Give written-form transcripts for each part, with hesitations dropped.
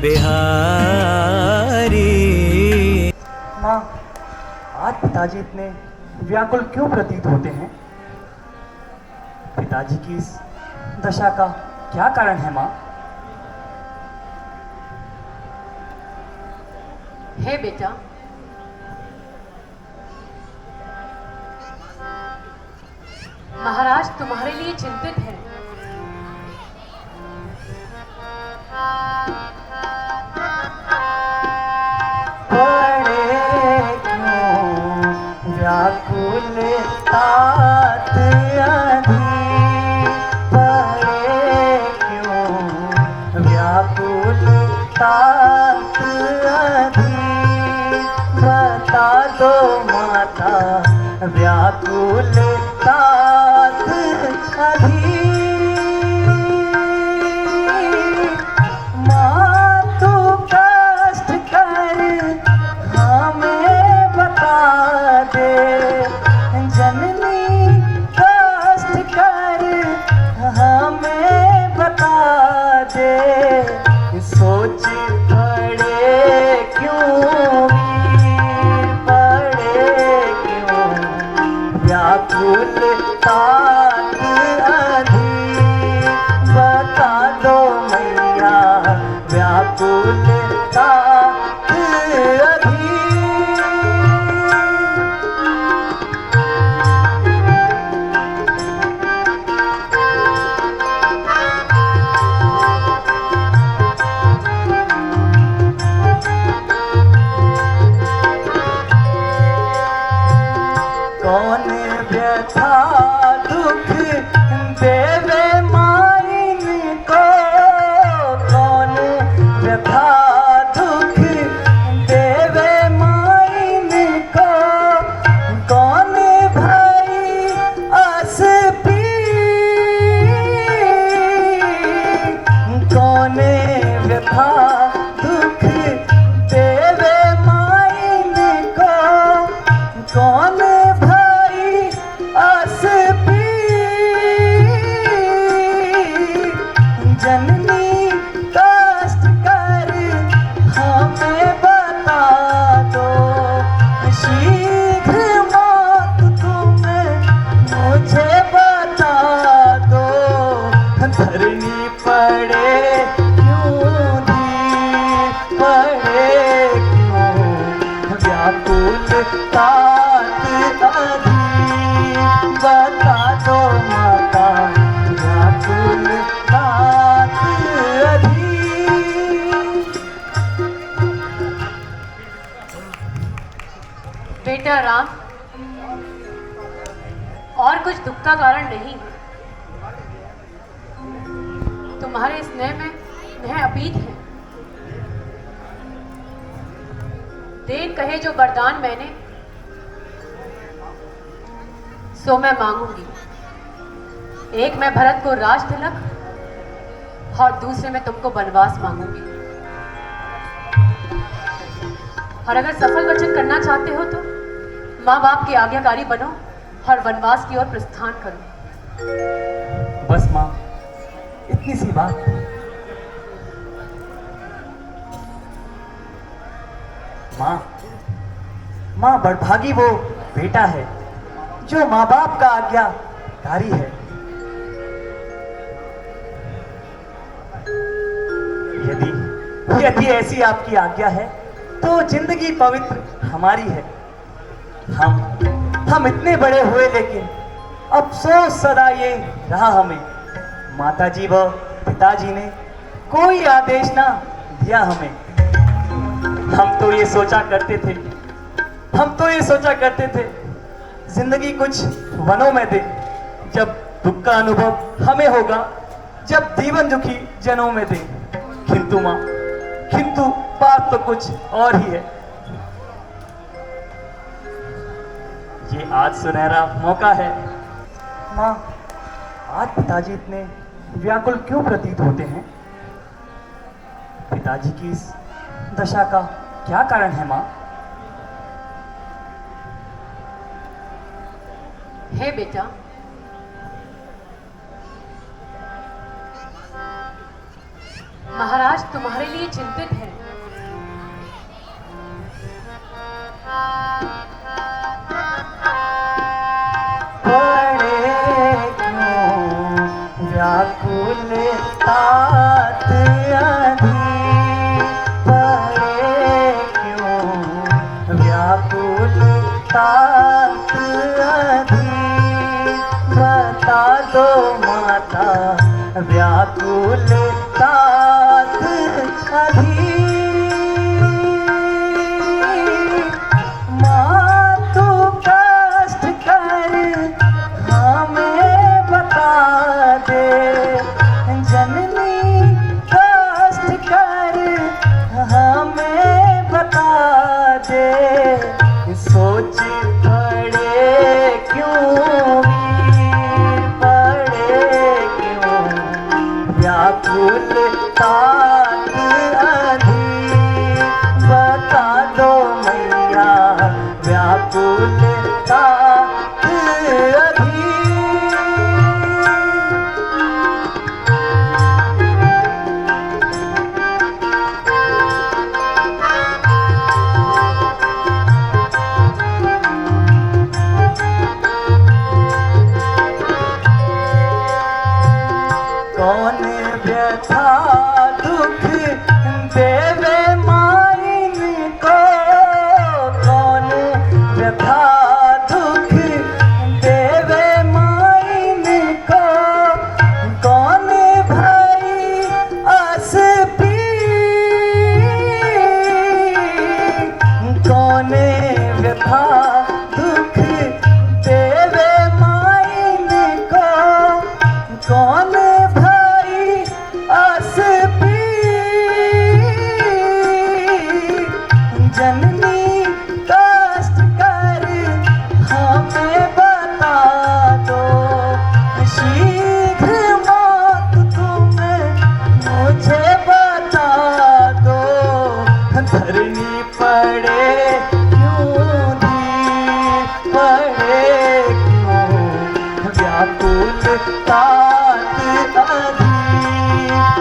बिहारी। माँ, आज पिताजी इतने व्याकुल क्यों प्रतीत होते हैं? पिताजी की इस दशा का क्या कारण है माँ? है बेटा, महाराज तुम्हारे लिए चिंतित है। पड़े क्यों व्याकुल तात अधी, पड़े क्यों व्याकुल तात अधी, बता दो माता व्याकुल तात अधी। माँ तू कष्ट कर हमें बता दे, जननी कष्ट कर हमें बता दे, सोच पड़े क्यों वीर, पड़े क्यों व्याकुल तात अधी, बता दो मैया व्याकुल तात अधी। कौन व्यथा दुख देवे माइन को, कौन व्यथा दुख देवे माइन को, कौन भाई अस पी, कौन व्यथा दुख देवे माइन को, कौन भाई अस पी, जननी कष्ट कर हमें बता दो, शीघ्र मौत तुम्हें मुझे बता दो, धरनी पड़े क्यों धीर, पड़े क्यों व्याकुल तात अधी, बता दो माता व्याकुल तात अधी। बेटा राम, और कुछ दुख का कारण नहीं, तुम्हारे स्नेह में स्नेह अपीत है। देन कहे जो वरदान मैंने, सो मैं मांगूंगी। एक मैं भरत को राज तिलक और दूसरे में तुमको वनवास मांगूंगी। और अगर सफल वचन करना चाहते हो तो माँ बाप की आज्ञाकारी बनो और वनवास की ओर प्रस्थान करो। बस माँ, इतनी सी बात। माँ, माँ बड़भागी वो बेटा है जो माँ बाप का आज्ञाकारी है। यदि यदि ऐसी आपकी आज्ञा है तो जिंदगी पवित्र हमारी है। हम इतने बड़े हुए लेकिन अफसोस सदा ये रहा हमें, माताजी व पिताजी ने कोई आदेश ना दिया हमें। हम तो ये सोचा करते थे जिंदगी कुछ वनों में दे, जब दुख का अनुभव हमें होगा, जब जीवन दुखी जनों में दे। किंतु माँ, किंतु बात तो कुछ और ही है। ये आज सुनहरा मौका है। माँ, आज पिताजी इतने व्याकुल क्यों प्रतीत होते हैं? पिताजी की इस दशा का क्या कारण है माँ? है बेटा, महाराज तुम्हारे लिए चिंतित है। पड़े क्यों व्याकुल तात अधी, पड़े क्यों व्याकुल तात अधी, बता दो माता व्याकुल तात अधी। माँ तू कष्ट कर हमें बता दे, जननी कष्ट कर हमें बता दे, सोच पड़े क्यों वीर, पड़े क्यों व्याकुल तात अधी, बता दो मैया व्याकुल तात अधी। कौन व्यथा दुख देवे माइन को, कौन व्यथा दुख देवे माइन को, कौन भाई अस पी, कौन व्यथा दुख देवे माइन को, कौन भाई अस पी, जननी कष्ट कर हमें बता दो, शीघ्र मौत तुम मुझे बता दो, धरनी पड़े क्यों धीर, पड़े क्यों व्याकुल तात अधी,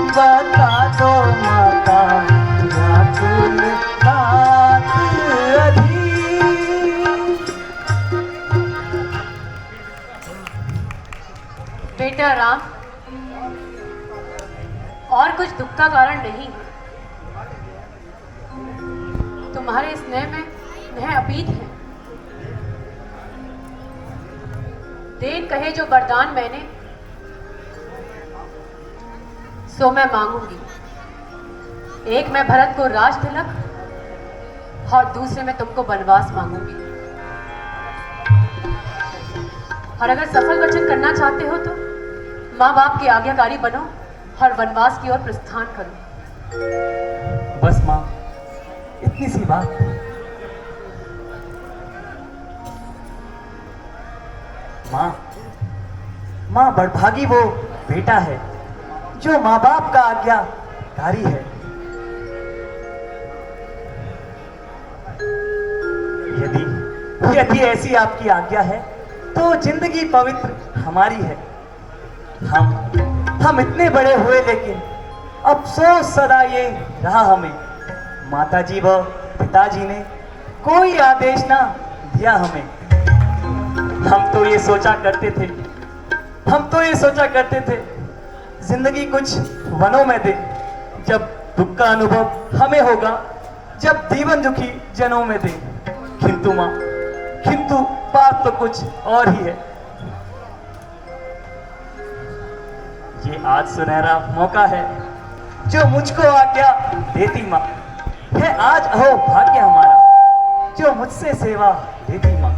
बता दो माता व्याकुल तात अधी। बेटा राम, और कुछ दुख का कारण नहीं। तुम्हारे स्नेह में मैं अपीत है। देन कहे जो वरदान मैंने, सो मैं मांगूंगी। एक मैं भरत को राज तिलक और दूसरे में तुमको वनवास मांगूंगी। और अगर सफल वचन करना चाहते हो तो माँ बाप की आज्ञाकारी बनो और वनवास की ओर प्रस्थान करो। बस माँ, इतनी सी बात। माँ, माँ बड़भागी वो बेटा है जो माँ बाप का आज्ञाकारी है। यदि ऐसी आपकी आज्ञा है तो जिंदगी पवित्र हमारी है। हम इतने बड़े हुए लेकिन अफसोस सदा ये रहा हमें, माताजी व पिताजी ने कोई आदेश ना दिया हमें। हम तो ये सोचा करते थे जिंदगी कुछ वनों में दे, जब दुख का अनुभव हमें होगा, जब जीवन दुखी जनों में दे। किंतु बात तो कुछ और ही है। ये आज सुनहरा मौका है जो मुझको आज्ञा देती माँ है। आज अहो भाग्य हमारा जो मुझसे सेवा देती माँ।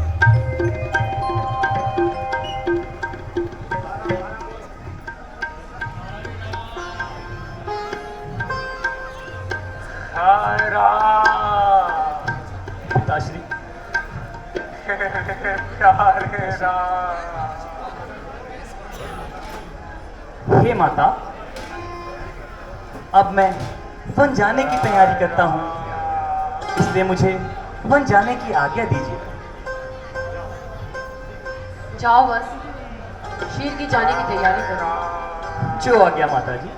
पिताश्री, हे माता, अब मैं वन जाने की तैयारी करता हूँ, इसलिए मुझे वन जाने की आज्ञा दीजिए। जाओ बस शीर की जाने की तैयारी करो। जो आज्ञा माता जी।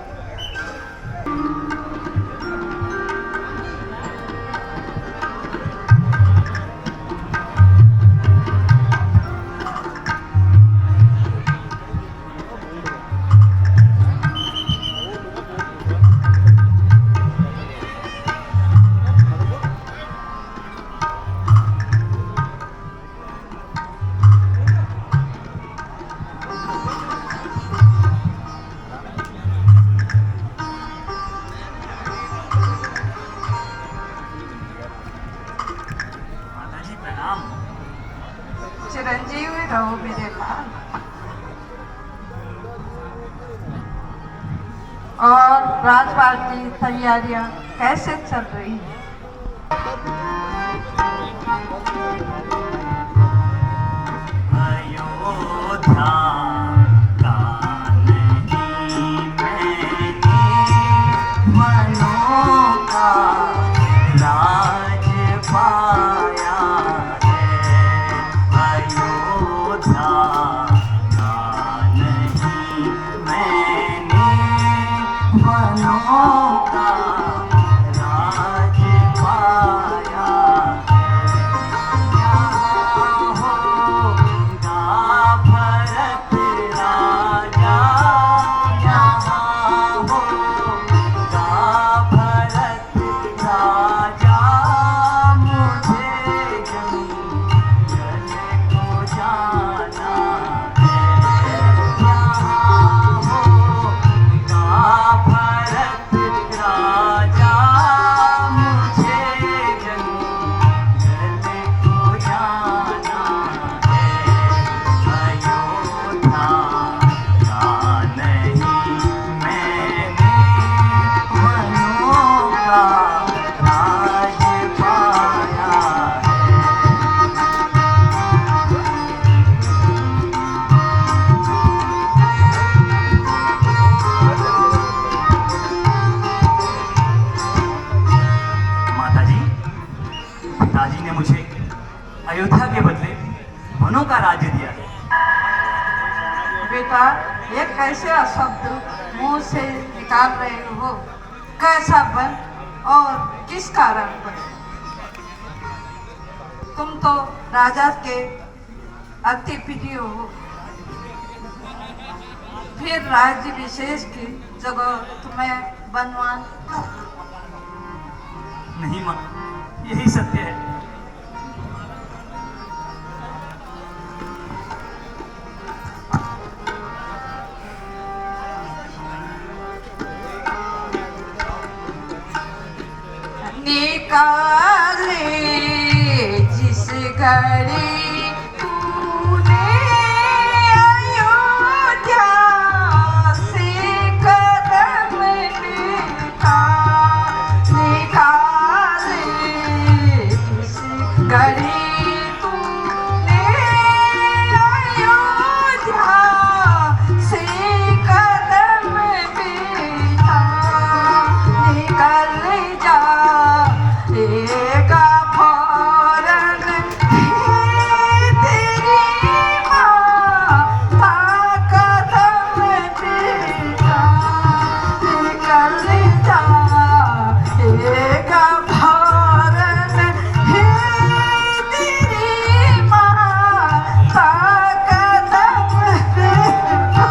रहो मेरे लाल। और राजपाल की तैयारियां कैसे चल रही हैं? अयोध्या का नहीं मैंने मनों का राज पाया है। अयोध्या का नहीं मैंने मनों का राज पाया है। यहाँ होगा भरत राजा, यहाँ होगा भरत राजा, मुझे जंगल को जाना है। यहाँ होगा भरत राजा, मुझे जंगल को जाना है। अयोध्या का नहीं मैंने मनों का राज पाया है। माताजी, पिताजी ने मुझे अयोध्या के बदले वनों का राज्य दिया है। बेटा, ये कैसे शब्द मुंह से निकाल रहे हो? कैसा वन और किस कारण पर? तुम तो राजा के अति प्रिय हो, फिर राज्य विशेष की जगह तुम्हें बनवान। नहीं माँ, यही सत्य है। निकाले जिस घड़ी तूने अयोध्या से कदम उठा, निकाले जिस घड़ी तूने अयोध्या से कदम उठा, निकल जा एगा फौरन तेरी माता कदम पीछा, निकल जा एगा फौरन तेरी माता कदम पीछा।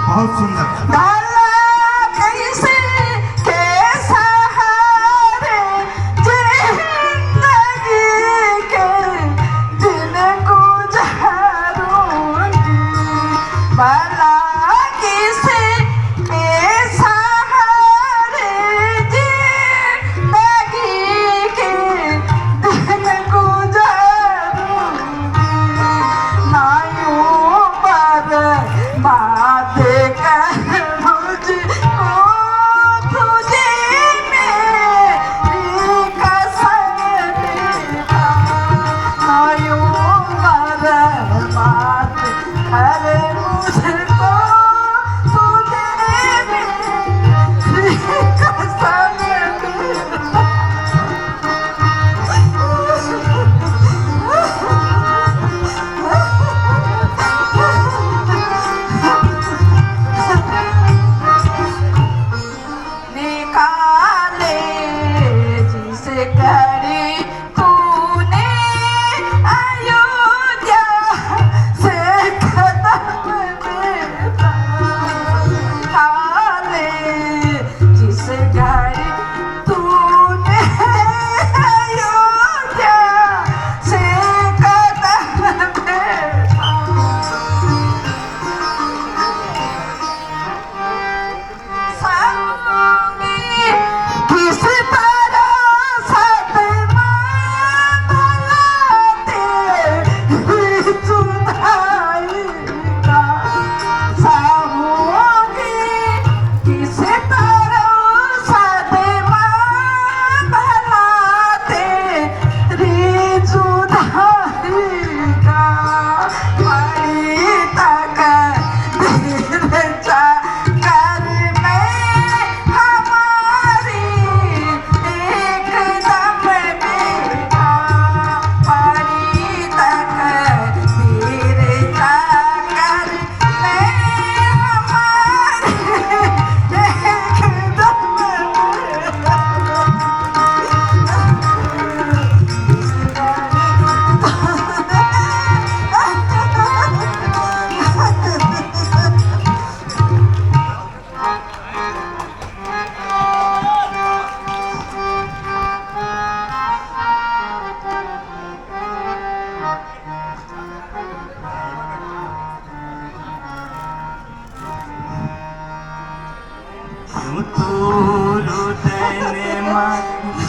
बहुत सुंदर। डाला कैसे के सहारे जिंदगी के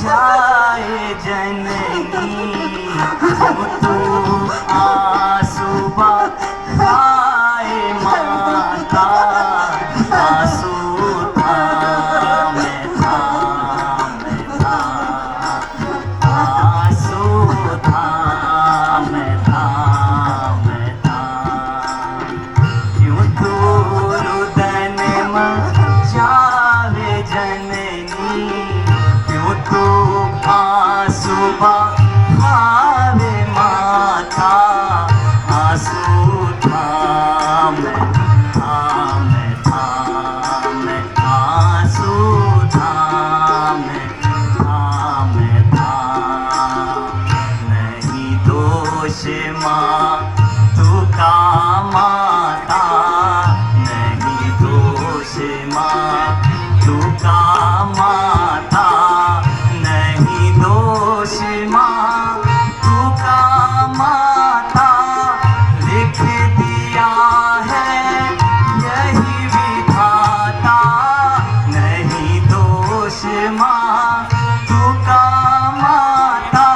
जाए जननी क्यों तू आंसू बहाए माता आंसू थामे थामे आंसू थामे थामे क्यों तू रुदन जावे जननी क्यों तू आंसू बहावे माता आंसू थामे थामे थामे आंसू थामे थामे नहीं दोष माँ तू का माता नहीं दोष माँ तू का माता नहीं दोष माँ तू का माता लिख दिया है यही विधाता नहीं दोष माँ तू का माता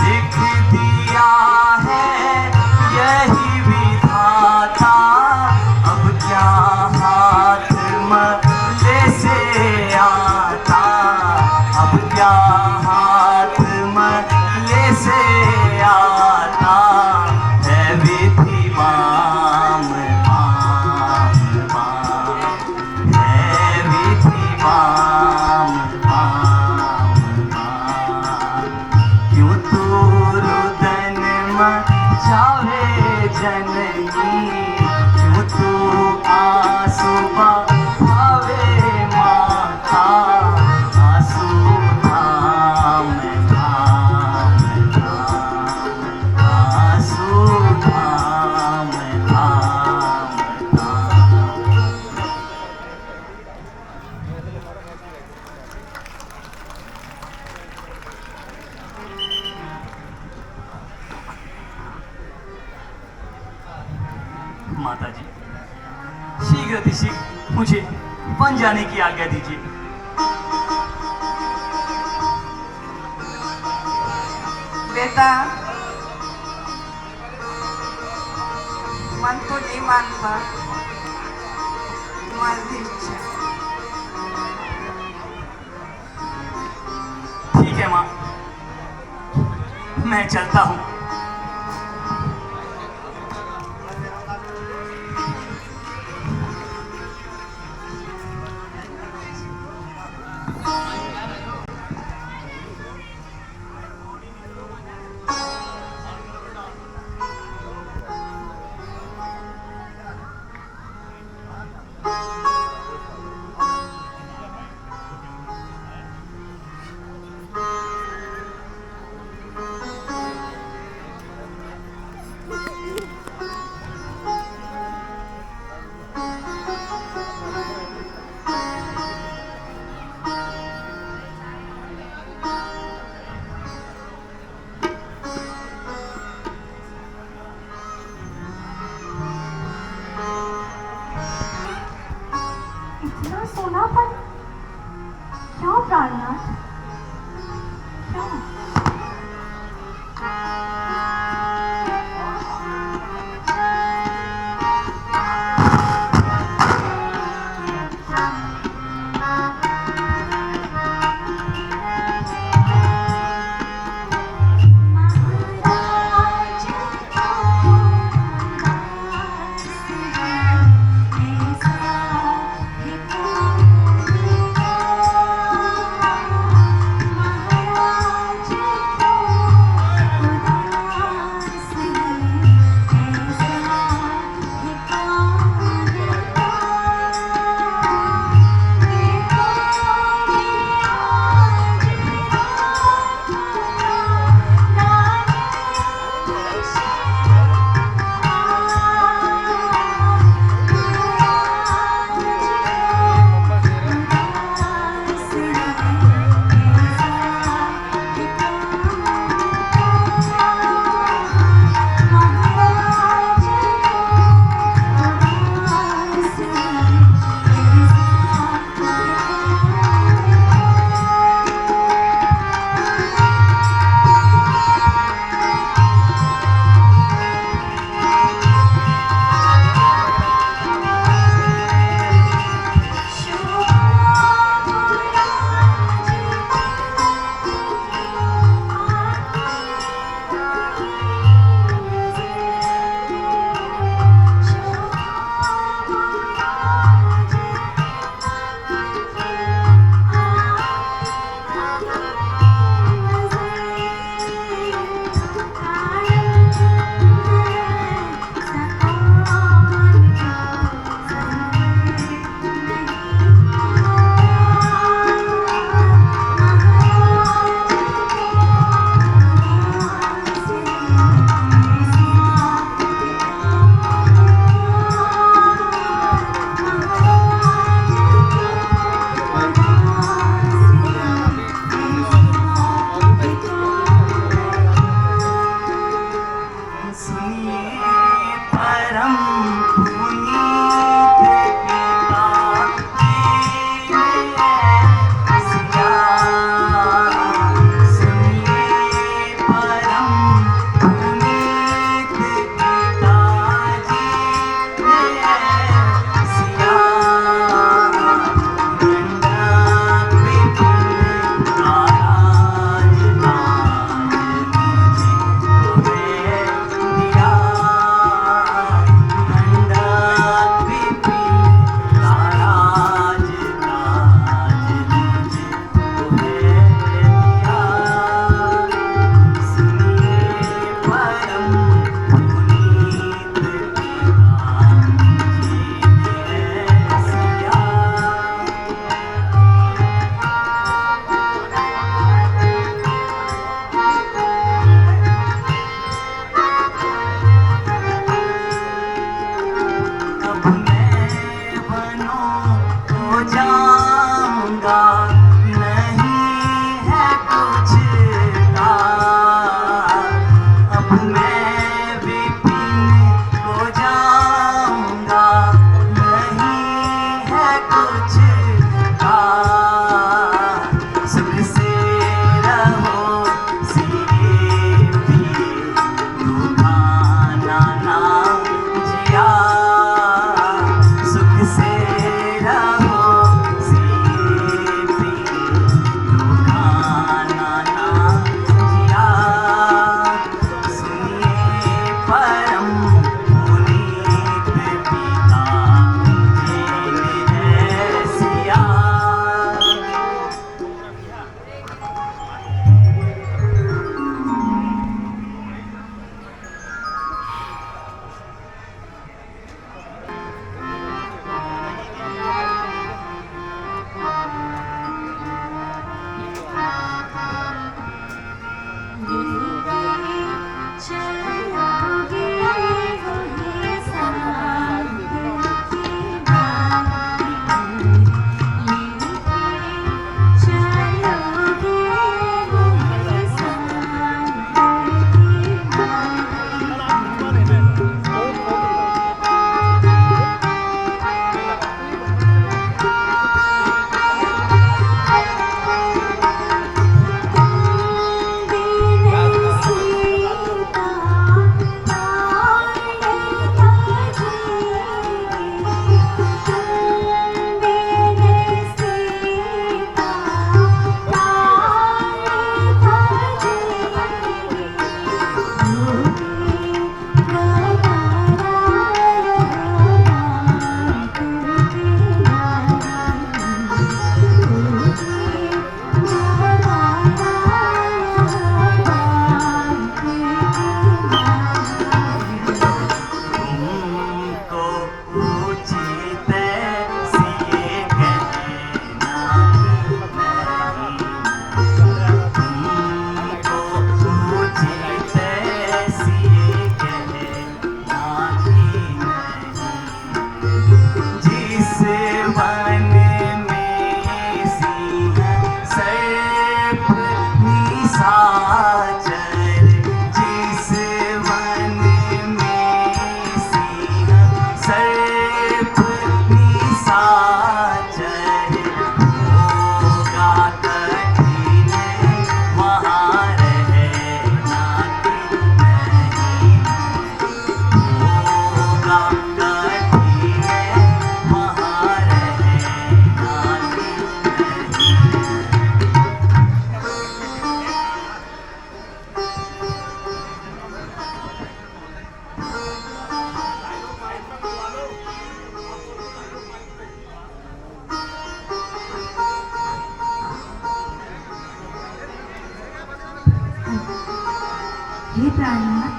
लिख दिया है यही विधाता अब क्या हाथ मले से आता अब क्या हाथ मले से आता है विधि माम माम माम है विधि माम माम माम क्यों तू रुदन जावे जननी क्यों तू आंसू बहावे माता आंसू थामे थामे आंसू थामे थामे माता जी शीघ्र अतिशीघ्र मुझे बन जाने की आज्ञा दीजिए। बेटा मन तो नहीं मानता तुम्हारी इच्छा ठीक है माँ मैं चलता हूँ। प्राणनाथ।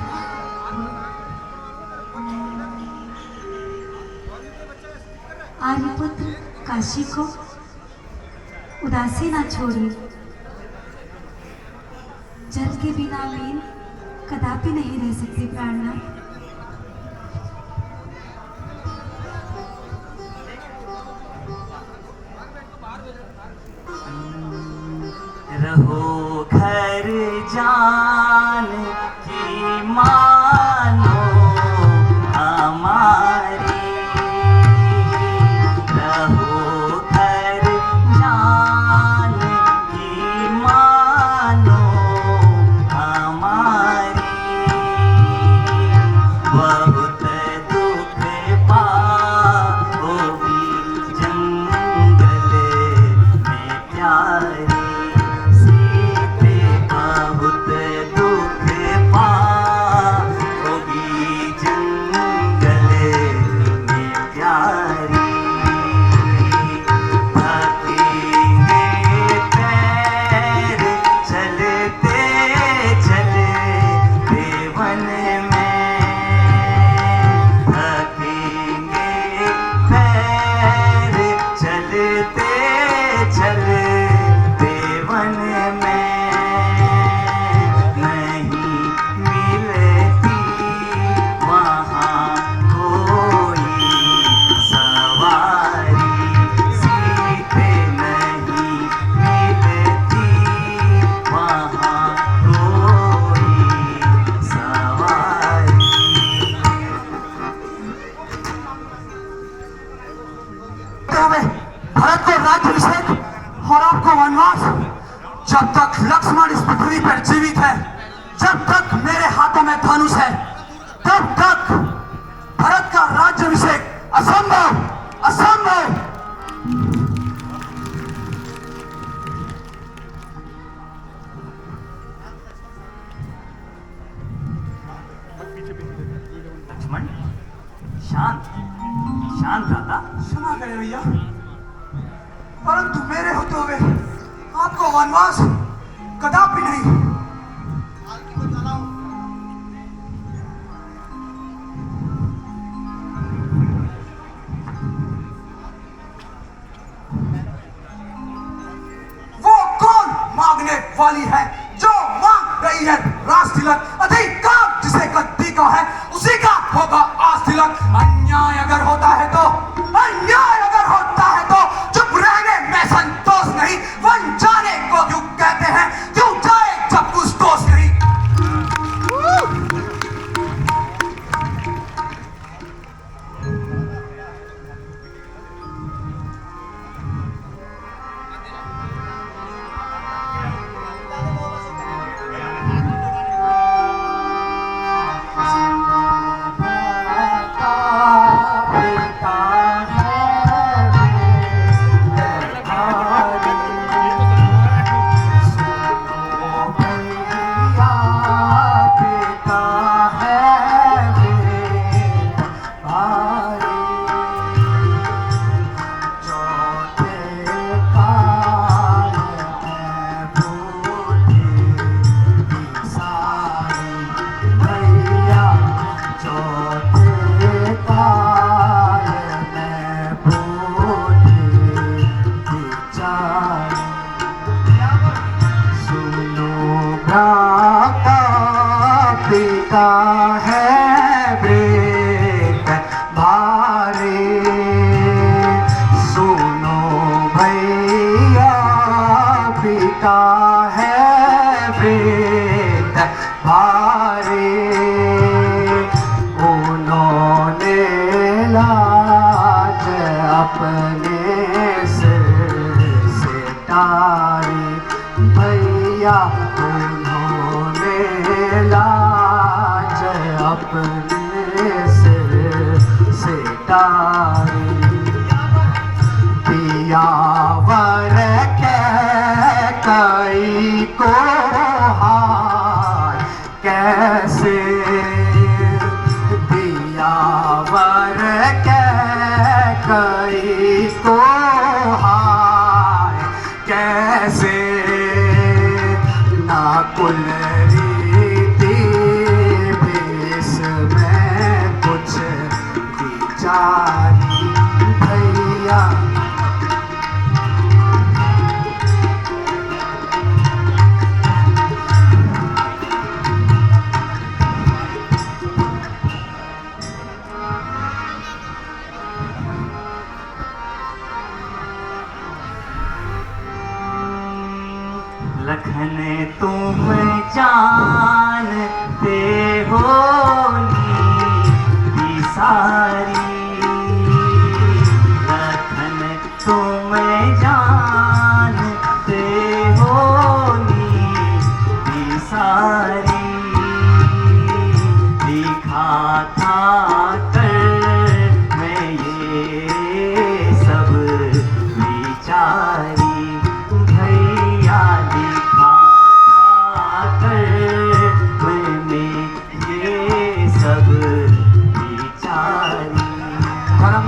आर्यपुत्र काशी को उदासी ना छोड़िए। जल के बिना लीन कदापि नहीं रह सकती प्राणनाथ। रहो घर जान की मानो हमारी, रहो घर जान की मानो हमारी। बहुत दुख पाओगी जंगल में प्यारी, बहुत दुख पाओगी जंगल में प्यारी। थकेंगे पैर चलते चलते वन में, थकेंगे पैर चलते चलते वन में। भारत को राज्याभिषेक और आपको वनवास, जब तक लक्ष्मण इस पृथ्वी पर जीवित है, जब तक मेरे हाथों में धनुष है, तब तक भारत का राज्याभिषेक असंभव असंभव। लक्ष्मण शांत शांत रहता। क्षमा करें भैया, परंतु मेरे होते हुए आपको वनवास कदापि नहीं। वो कौन मांगने वाली है जो मांग रही है राज तिलक? अधिकार जिसे गद्दी का है उसी का होगा आज तिलक। अन्याय अगर होता है तो, अन्याय अगर होता है तो चुप रहने में संतोष नहीं। वन जाने को क्यों कहते हैं, क्यों जाए जब कुछ दोष नहीं। कैसे ना कुल रीति था कर मैं ये सब विचारी भैया लिखा था कर मैंने ये सब विचारी। धर्म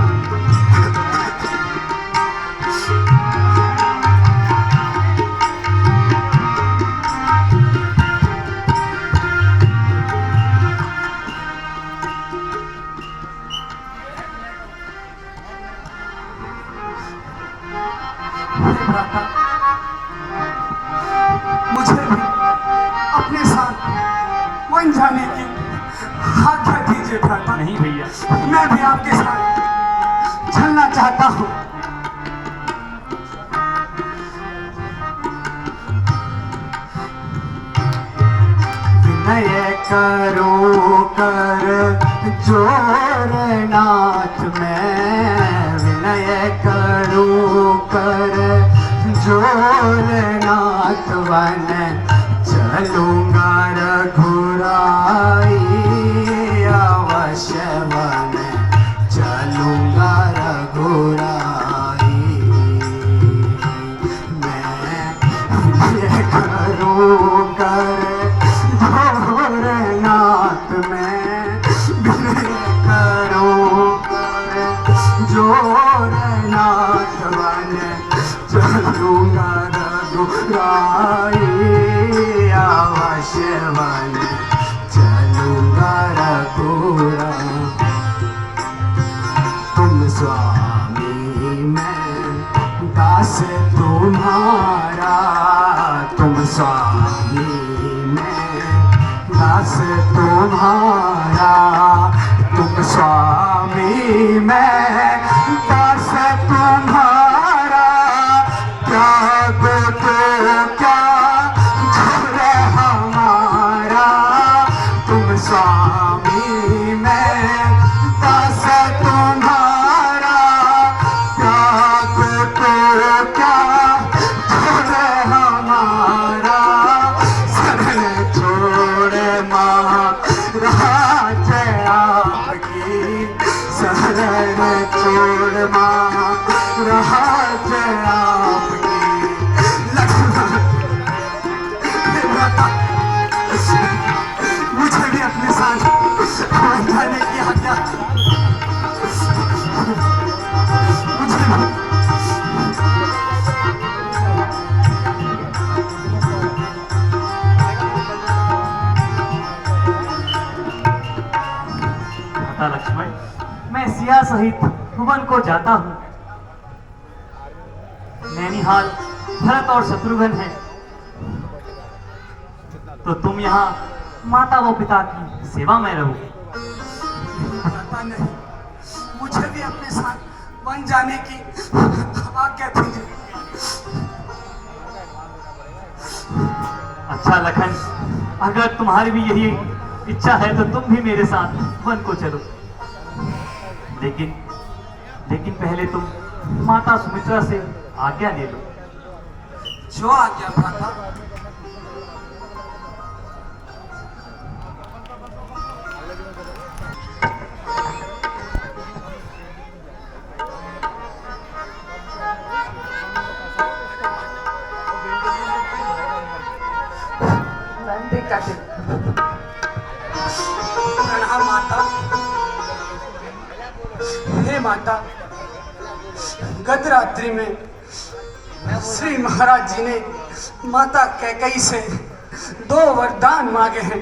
मुझे भी अपने साथ वन जाने की आज्ञा दीजिए भ्राता। नहीं भैया, मैं भी आपके साथ चलना चाहता हूँ। विनय करो कर जोर नाथ में, विनय करो कर जोर नाथ वन चलूंगा रघुराई अवश्य वन चलूंगा रघुराई। मैं ये करूँ कर जोर नाथ में, विनय करूँ कर जोर नाथ वन चलूंगा रघुराई अवश्य वन चलूंगा रघुराई। तुम स्वामी मैं दास तुम्हारा, तुम स्वामी मैं दास तुम्हारा, तुम स्वामी मैं दास तुम्हारा। त्याग तो क्या झुरे हमारा, तुम स्वामी मैं दास तुम्हारा। त्याग तो क्या झुरे हमारा, शरण छोड़े महाराज आपकी, शरण छोड़ महाराज आपकी। मुझे भी अपने साथ जाने की आज्ञा, मुझे भी। माता लक्ष्मण, मैं सिया सहित भुवन को जाता हूँ। नैनीहाल भरत और शत्रुघ्न है, तो तुम यहाँ माता व पिता की सेवा में रहो। पता नहीं, मुझे भी अपने साथ वन जाने की आज्ञा दीजिए। अच्छा लखन, अगर तुम्हारी भी यही इच्छा है तो तुम भी मेरे साथ वन को चलो। लेकिन पहले तुम माता सुमित्रा से आज्ञा ले लो। जो आज्ञा भ्राता। नंदी का दिल। प्रणाम माता। हे माता, गत रात्रि में श्री महाराज जी ने माता कैकेयी से 2 वरदान मांगे हैं।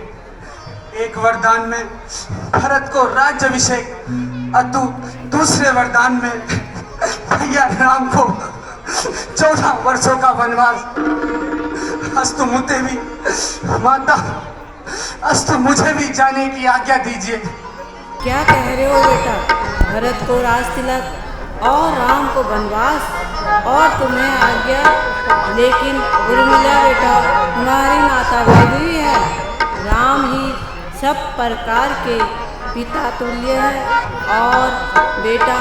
एक वरदान में भरत को राज्याभिषेक अतु दूसरे वरदान में भैया राम को 14 वर्षों का वनवास। अस्तु मुझे भी माता, अस्तु मुझे भी जाने की आज्ञा दीजिए। क्या कह रहे हो बेटा? भरत को राज तिलक और राम को वनवास और तुम्हें आज्ञा, लेकिन उर्मिला बेटा तुम्हारी माता वैभवी है। राम ही सब प्रकार के पिता तुल्य है और बेटा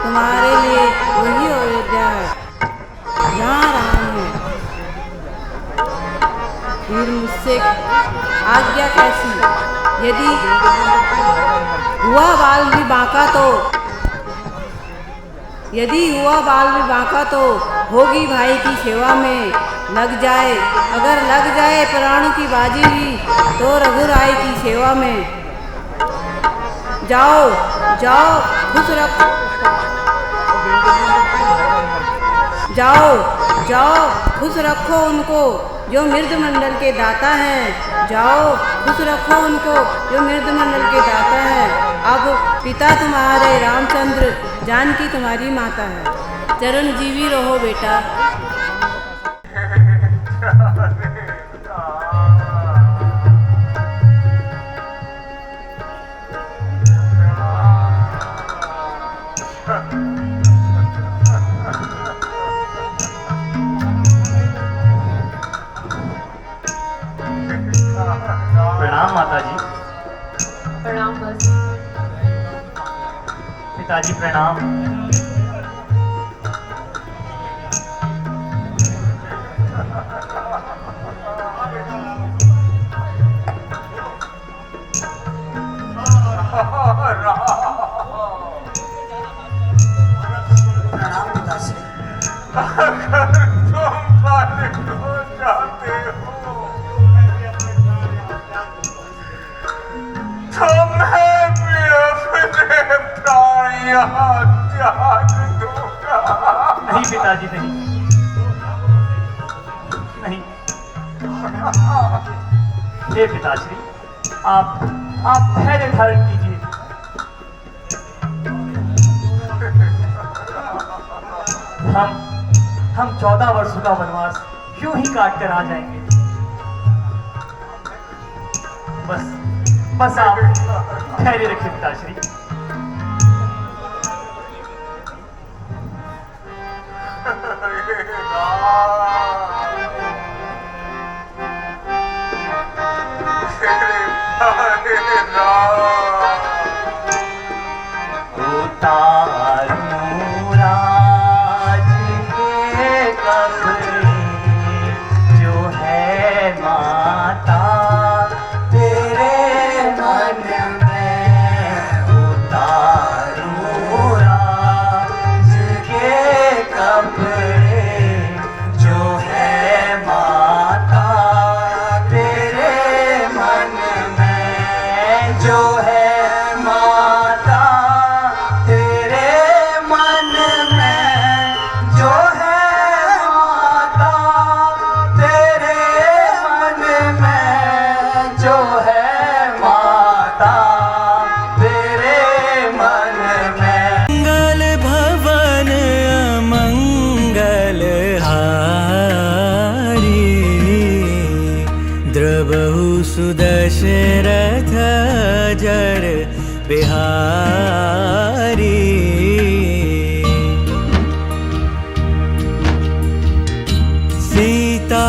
तुम्हारे लिए वही अयोध्या है जहाँ राम है। फिर मुझसे आज्ञा कैसी? यदि बांका तो होगी भाई की सेवा में लग जाए, अगर लग जाए प्राणों की बाजी भी तो रघुराई की सेवा में। जाओ जाओ खुश रखो, जाओ जाओ खुश रखो उनको जो मृद मंडल के दाता हैं, जाओ खुश रखो उनको जो मृद मंडल के दाता हैं। अब पिता तुम्हारे रामचंद्र, जानकी तुम्हारी माता है, चरण जीवी रहो बेटा। प्रणाम माता जी। प्रणाम बस। पिताजी प्रणाम। प्रणाम पिताश्री। नहीं पिताजी नहीं, नहीं। हे पिताश्री, आप धैर्य धारण कीजिए। हम 14 वर्षों का वनवास यूं ही काट कर आ जाएंगे। बस आप धैर्य रखिए पिताश्री। सुदशरथ जड़ बिहारी, सीता